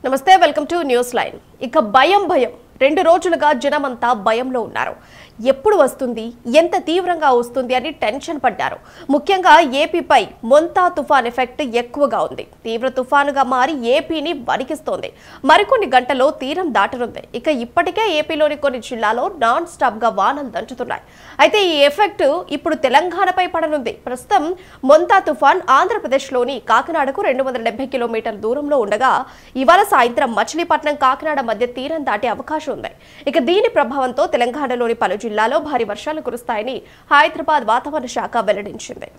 నమస్తే welcome to news line. ఇక భయం రెండు రోజులుగా జనమంతా భయంలో ఉన్నారు. ఎప్పుడు వస్తుంది, ఎంత తీవ్రంగా వస్తుంది అని టెన్షన్ పడ్డారు. ముఖ్యంగా ఏపీపై మొంతా తుఫాన్ ఎఫెక్ట్ ఎక్కువగా ఉంది. తీవ్ర తుఫానుగా మారి ఏపీని వణికిస్తోంది. మరికొన్ని గంటల్లో తీరం దాటనుంది. ఇక ఇప్పటికే ఏపీలోని కొన్ని జిల్లాల్లో నాన్ స్టాప్ గా వానలు దంచుతున్నాయి. అయితే ఈ ఎఫెక్ట్ ఇప్పుడు తెలంగాణపై పడనుంది. ప్రస్తుతం మొంతా తుఫాన్ ఆంధ్రప్రదేశ్లోని కాకినాడకు 270 కిలోమీటర్ల దూరంలో ఉండగా ఇవాళ సాయంత్రం మచిలీపట్నం కాకినాడ మధ్య తీరం దాటే అవకాశం ఉంది. ఇక దీని ప్రభావంతో తెలంగాణలోని పలు జిల్లాలో భారీ వర్షాలు కురుస్తాయని హైదరాబాద్ వాతావరణ శాఖ వెల్లడించింది.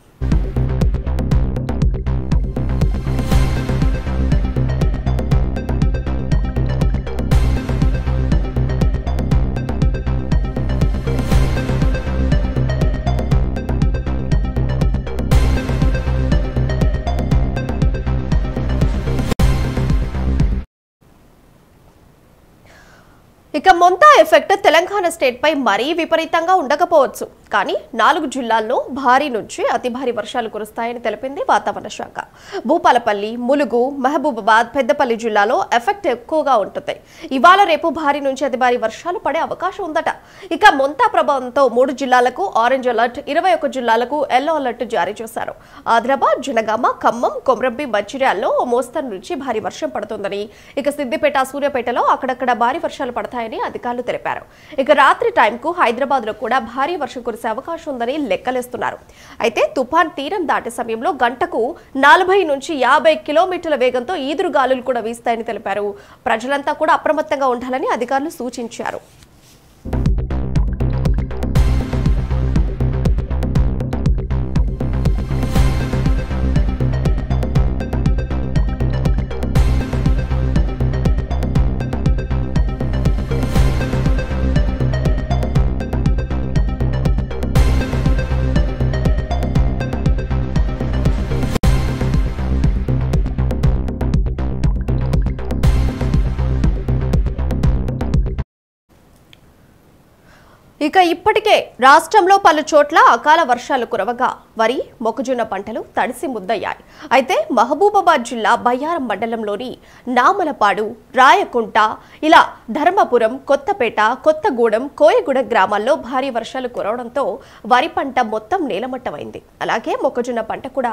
ఇక మొంతా ఎఫెక్ట్ తెలంగాణ స్టేట్ పై మరీ విపరీతంగా ఉండకపోవచ్చు, కానీ 4 జిల్లాల్లో భారీ నుంచి అతి భారీ వర్షాలు కురుస్తాయని తెలిపింది వాతావరణ శాఖ. భూపాలపల్లి, ములుగు, మహబూబాబాద్, పెద్దపల్లి జిల్లాలో ఎఫెక్ట్ ఎక్కువగా ఉంటుంది. ఇవాళ రేపు భారీ నుంచి అతి భారీ వర్షాలు పడే అవకాశం ఉందట. ఇక మొంతా ప్రభావంతో 3 జిల్లాలకు ఆరెంజ్ అలర్ట్, 21 జిల్లాలకు ఎల్లో అలర్ట్ జారీ చేశారు. ఆదిలాబాద్, జనగామ, ఖమ్మం, కొమరంభీం, మంచిర్యాలలో మోస్తరు నుంచి భారీ వర్షం పడుతుందని, ఇక సిద్దిపేట, సూర్యాపేటలో అక్కడక్కడ భారీ వర్షాలు పడతాయని అధికారులు తెలిపారు. ఇక రాత్రి టైంకు హైదరాబాద్ లో కూడా భారీ వర్షం కురిసే అవకాశం ఉందని లెక్కలేస్తున్నారు. అయితే తుఫాన్ తీరం దాటే సమయంలో గంటకు 40 నుంచి 50 కిలోమీటర్ల వేగంతో ఈదురుగాలులు కూడా వీస్తాయని తెలిపారు. ప్రజలంతా కూడా అప్రమత్తంగా ఉండాలని అధికారులు సూచించారు. ఇక ఇప్పటికే రాష్ట్రంలో పలు చోట్ల అకాల వర్షాలు కురవగా వరి, మొక్కజొన్న పంటలు తడిసి ముద్దయ్యాయి. అయితే మహబూబాబాద్ జిల్లా బయ్యారం మండలంలోని నామలపాడు, రాయకుంట, ఇలా ధర్మపురం, కొత్తపేట, కొత్తగూడెం, కోయగూడెం గ్రామాల్లో భారీ వర్షాలు కురవడంతో వరి పంట మొత్తం నేలమట్టమైంది. అలాగే మొక్కజొన్న పంట కూడా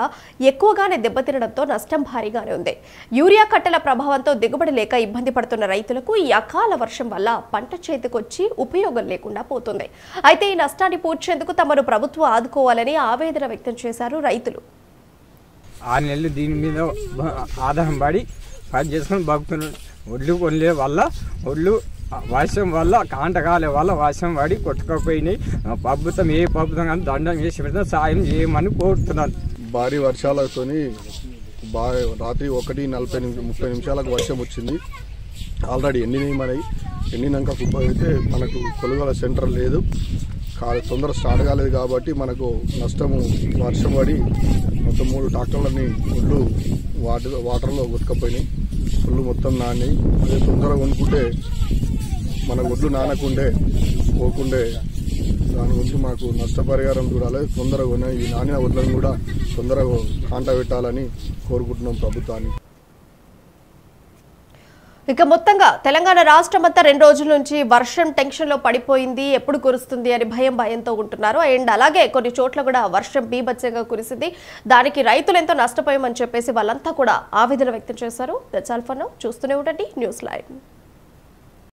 ఎక్కువగానే దెబ్బతినడంతో నష్టం భారీగానే ఉంది. యూరియా కట్టల ప్రభావంతో దిగుబడి లేక ఇబ్బంది పడుతున్న రైతులకు ఈ అకాల వర్షం వల్ల పంట చేతికొచ్చి ఉపయోగం లేకుండా పోతుంది. అయితే ఈ నష్టాన్ని పూడ్చేందుకు తమను ప్రభుత్వం ఆదుకోవాలని ఆవేదన వ్యక్తం చేశారు రైతులు. 6 నెలలు దీని మీద ఆధారం పడి పని చేసుకుని బతుకుతున్నాడు. ఒడ్లు కొనలే వల్ల, ఒడ్లు వర్షం వల్ల, కాంటకాలే వల్ల వర్షం పడి కొట్టుకపోయినాయి. ప్రభుత్వం ఏ ప్రభుత్వం కానీ దండం చేసి పెడితే సాయం చేయమని కోరుతున్నాను. భారీ వర్షాలతోని రాత్రి 1:40-30 నిమిషాలకు వర్షం వచ్చింది. ఆల్రెడీ ఎండినాక కుప్ప అయితే మనకు కొనుగోలు సెంటర్ లేదు, తొందర స్టార్ట్ కాలేదు కాబట్టి మనకు నష్టము. వర్షం పడి మొత్తం 3 ట్రాక్టర్లని ఒడ్లు వాటర్లో కొట్టుకపోయినాయి. ఒళ్ళు మొత్తం నాని. అదే తొందరగా కొనుక్కుంటే మన ఒడ్లు నానకుండే పోకుండే దాని గురించి మాకు నష్టపరిహారం చూడాలి. తొందరగా కొనే ఈ నానిన ఒడ్లను కూడా తొందరగా కాంట పెట్టాలని కోరుకుంటున్నాం ప్రభుత్వాన్ని. ఇక మొత్తంగా తెలంగాణ రాష్ట్రం అంతా 2 రోజుల నుంచి వర్షం టెన్షన్ లో పడిపోయింది. ఎప్పుడు కురుస్తుంది అని భయంతో ఉంటున్నారు. అండ్ అలాగే కొన్ని చోట్ల కూడా వర్షం బీభత్సంగా కురిసింది. దానికి రైతులు ఎంతో నష్టపోయామని చెప్పేసి వాళ్ళంతా కూడా ఆవేదన వ్యక్తం చేశారు. That's all for now. చూస్తూనే ఉండండి న్యూస్ లైవ్.